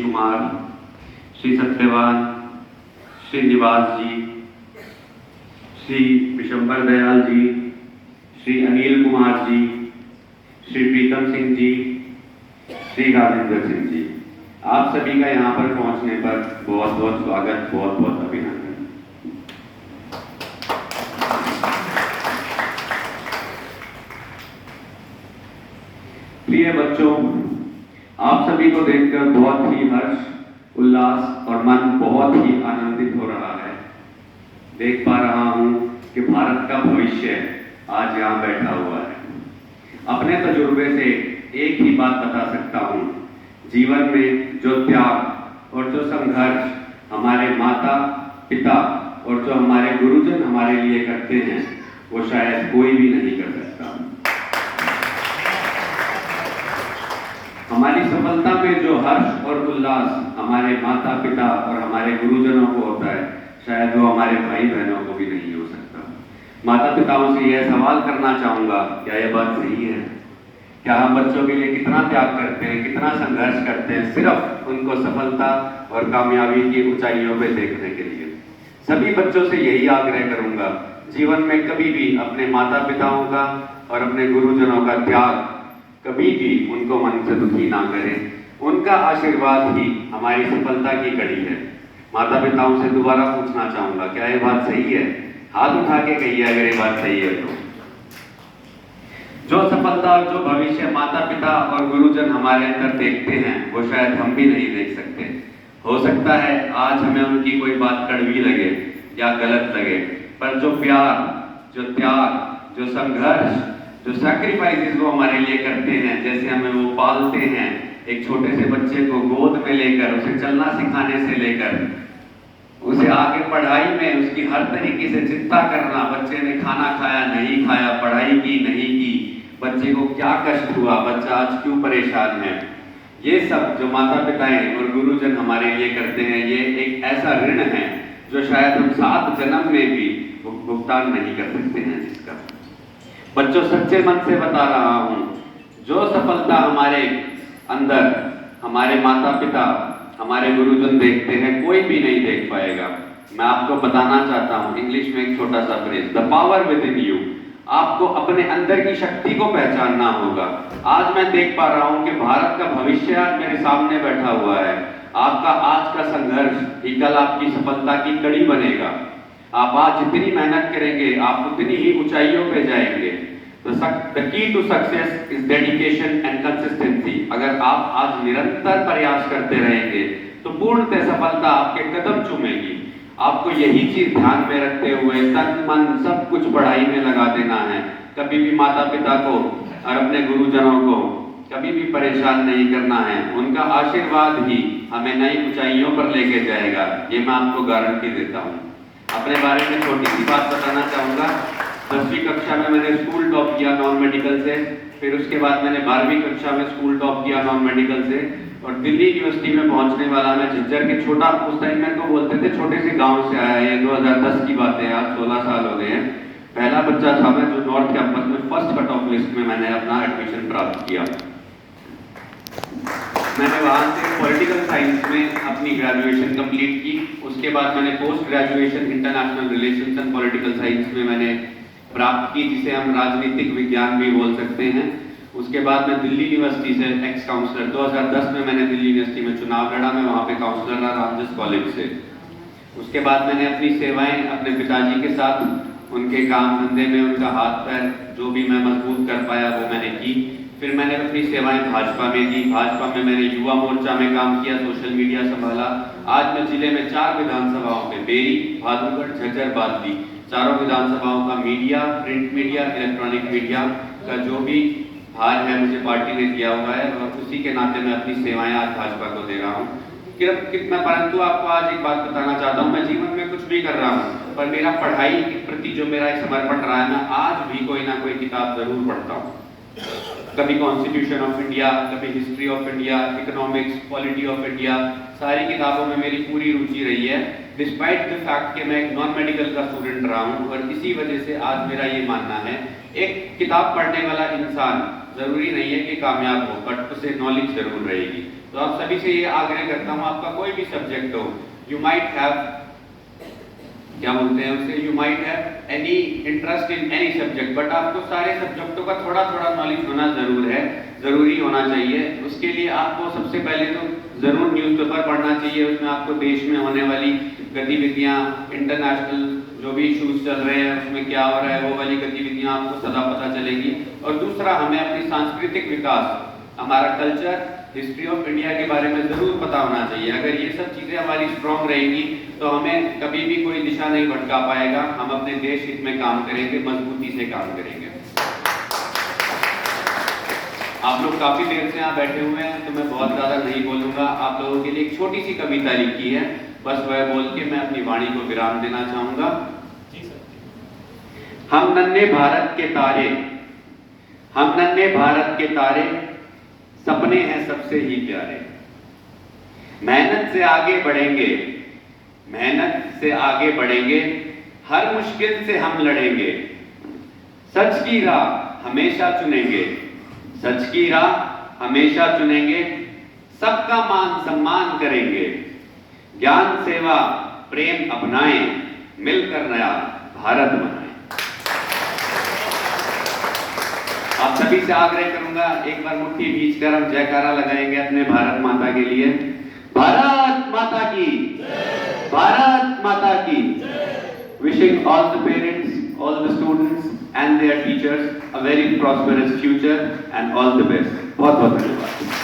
कुमार, श्री सत्यवान, श्री निवास जी, श्री विशंबर दयाल जी, श्री अनिल कुमार जी, श्री प्रीतम सिंह जी, श्री राजेंद्र सिंह जी, आप सभी का यहाँ पर पहुँचने पर बहुत बहुत स्वागत, बहुत बहुत अभिनंदन। प्रिय बच्चों, आप सभी को देखकर बहुत ही हर्ष, उल्लास और मन बहुत ही आनंदित हो रहा है। देख पा रहा हूँ कि भारत का भविष्य आज यहाँ बैठा हुआ है। अपने तजुर्बे से एक ही बात बता सकता हूँ, जीवन में जो त्याग और जो संघर्ष हमारे माता पिता और जो हमारे गुरुजन हमारे लिए करते हैं, वो शायद कोई भी नहीं कर सकता। हमारी सफलता में जो हर्ष और उल्लास हमारे माता पिता और हमारे गुरुजनों को होता है, शायद वो हमारे भाई बहनों को भी नहीं हो सकता। माता पिताओं से यह सवाल करना चाहूँगा, क्या यह बात सही है? क्या हम बच्चों के लिए कितना त्याग करते हैं, कितना संघर्ष करते हैं, सिर्फ उनको सफलता और कामयाबी की ऊंचाइयों पे देखने के लिए? सभी बच्चों से यही आग्रह करूँगा, जीवन में कभी भी अपने माता पिताओं का और अपने गुरुजनों का त्याग कभी भी उनको मन से दुखी ना करें। उनका आशीर्वाद ही हमारी सफलता की कड़ी है। माता पिताओं से दोबारा पूछना चाहूँगा, क्या ये बात सही है? हाथ उठा के कहिए अगर ये बात सही है तो। जो सफलता और जो भविष्य माता पिता और गुरुजन हमारे अंदर देखते हैं, वो शायद हम भी नहीं देख सकते। हो सकता है आज हमें उनकी कोई बात कड़वी लगे या गलत लगे, पर जो प्यार, जो त्याग, जो संघर्ष, जो सैक्रिफाइसेस वो हमारे लिए करते हैं, जैसे हमें वो पालते हैं, एक छोटे से बच्चे को गोद में लेकर उसे चलना सिखाने से लेकर उसे आगे पढ़ाई में उसकी हर तरीके से चिंता करना, बच्चे ने खाना खाया नहीं खाया, पढ़ाई की नहीं की, बच्चे को क्या कष्ट हुआ, बच्चा आज क्यों परेशान है, ये सब जो माता पिताएं और गुरुजन हमारे लिए करते हैं, ये एक ऐसा ऋण है जो शायद हम 7 जन्म में भी भुगतान नहीं कर सकते हैं जिसका। बच्चों, सच्चे मन से बता रहा हूँ, जो सफलता हमारे अंदर हमारे माता पिता, हमारे गुरुजन देखते हैं, कोई भी नहीं देख पाएगा। मैं आपको बताना चाहता हूँ इंग्लिश में एक छोटा सा phrase, the power with in you. आपको अपने अंदर की शक्ति को पहचानना होगा। आज मैं देख पा रहा हूँ कि भारत का भविष्य आज मेरे सामने बैठा हुआ है। आपका आज का संघर्ष ही कल आपकी सफलता की कड़ी बनेगा। आप आज जितनी मेहनत करेंगे, आप उतनी ही ऊंचाइयों पे जाएंगे। The key to success is dedication and consistency। अगर आप आज निरंतर प्रयास करते रहेंगे तो पूर्णतः सफलता आपके कदम चूमेगी। आपको यही चीज ध्यान में रखते हुए तन मन सब कुछ पढ़ाई में लगा देना है। कभी भी माता पिता को और अपने गुरुजनों को कभी भी परेशान नहीं करना है। उनका आशीर्वाद ही हमें नई ऊंचाइयों पर लेके जाएगा, ये मैं आपको गारंटी देता हूँ। अपने बारे में छोटी सी बात बताना चाहूँगा। 10वीं कक्षा में मैंने स्कूल टॉप किया नॉन मेडिकल से, फिर उसके बाद मैंने 12वीं कक्षा में स्कूल टॉप किया नॉन मेडिकल से, और दिल्ली यूनिवर्सिटी में पहुंचने वाला मैं झज्जर के छोटा, उस टाइम मेरे को बोलते थे छोटे से गांव से आया है। 2010 की बात है, आज 16 साल हो गए हैं। पहला बच्चा था मैं जो नॉर्थ कैंपस में फर्स्ट कट ऑफ लिस्ट में मैंने अपना एडमिशन प्राप्त किया। मैंने वहाँ से पॉलिटिकल साइंस में अपनी ग्रेजुएशन कंप्लीट की। उसके बाद मैंने post graduation international relations and political science में मैंने प्राप्त की, जिसे हम राजनीतिक विज्ञान भी बोल सकते हैं। उसके बाद मैं दिल्ली यूनिवर्सिटी से एक्स काउंसलर, 2010 में मैंने दिल्ली यूनिवर्सिटी में चुनाव लड़ा, मैं वहाँ पे काउंसलर रहा रामजस कॉलेज से। उसके बाद मैंने अपनी सेवाएं अपने पिताजी के साथ, उनके काम धंधे में उनका हाथ पैर जो भी मैं मजबूत कर पाया वो मैंने की। फिर मैंने अपनी सेवाएं भाजपा में दी। भाजपा में मैंने युवा मोर्चा में काम किया, सोशल मीडिया संभाला। आज मैं जिले में 4 विधानसभाओं में, बेरी, बहादुरगढ़, झज्जर, बादली, चारों विधानसभाओं का media, print media, electronic media का जो भी भार है मुझे पार्टी ने दिया हुआ है, और उसी के नाते मैं अपनी सेवाएं आज भाजपा को दे रहा हूँ। परंतु आपको आज एक बात बताना चाहता हूँ, मैं जीवन में कुछ भी कर रहा हूँ, पर मेरा पढ़ाई के प्रति जो मेरा एक समर्पण रहा है, मैं आज भी कोई ना कोई किताब जरूर पढ़ता हूँ। कभी कॉन्स्टिट्यूशन ऑफ इंडिया, कभी history of India, economics, polity of India, सारी किताबों में मेरी पूरी रुचि रही है, डिस्पाइट द फैक्ट कि मैं एक नॉन मेडिकल का स्टूडेंट रहा हूँ। और इसी वजह से आज मेरा ये मानना है, एक किताब पढ़ने वाला इंसान जरूरी नहीं है कि कामयाब हो, बट उसे नॉलेज जरूर रहेगी। तो आप सभी से ये आग्रह करता हूँ, आपका कोई भी सब्जेक्ट हो, यू माइट हैव, क्या बोलते हैं उसे, you might have any interest in any subject, but आपको सारे सब्जेक्टों का थोड़ा थोड़ा नॉलेज होना जरूरी होना चाहिए। उसके लिए आपको सबसे पहले तो जरूर न्यूज़पेपर पढ़ना चाहिए, उसमें आपको देश में होने वाली गतिविधियां, इंटरनेशनल जो भी इश्यूज चल रहे हैं उसमें क्या हो रहा है, वो वाली गतिविधियां आपको सदा पता चलेगी। और दूसरा, हमें अपनी सांस्कृतिक विकास, हमारा कल्चर, हिस्ट्री ऑफ इंडिया के बारे में जरूर पता होना चाहिए। अगर ये सब चीजें हमारी स्ट्रॉन्ग रहेंगी तो हमें कभी भी कोई दिशा नहीं भटका पाएगा, हम अपने देश हित में काम करेंगे, मजबूती से काम करेंगे। आप लोग काफी देर से यहाँ बैठे हुए हैं तो मैं बहुत ज्यादा नहीं बोलूंगा, आप लोगों के लिए एक छोटी सी कविता लिखी है, बस वह बोल के मैं अपनी वाणी को विराम देना चाहूंगा। हम नन्हे भारत के तारे, हम नन्हे भारत के तारे, सपने हैं सबसे ही प्यारे, मेहनत से आगे बढ़ेंगे, मेहनत से आगे बढ़ेंगे, हर मुश्किल से हम लड़ेंगे, सच की राह हमेशा चुनेंगे, सच की राह हमेशा चुनेंगे, सबका मान सम्मान करेंगे, ज्ञान सेवा प्रेम अपनाएं, मिलकर नया भारत बनाएं। आप सभी से आग्रह करूंगा, एक बार मुट्ठी बीच कर हम जयकारा लगाएंगे अपने भारत माता के लिए। भारत माता की, भारत माता की। Wishing all the parents, all the students and their teachers a very prosperous future and all the best. बहुत बहुत धन्यवाद।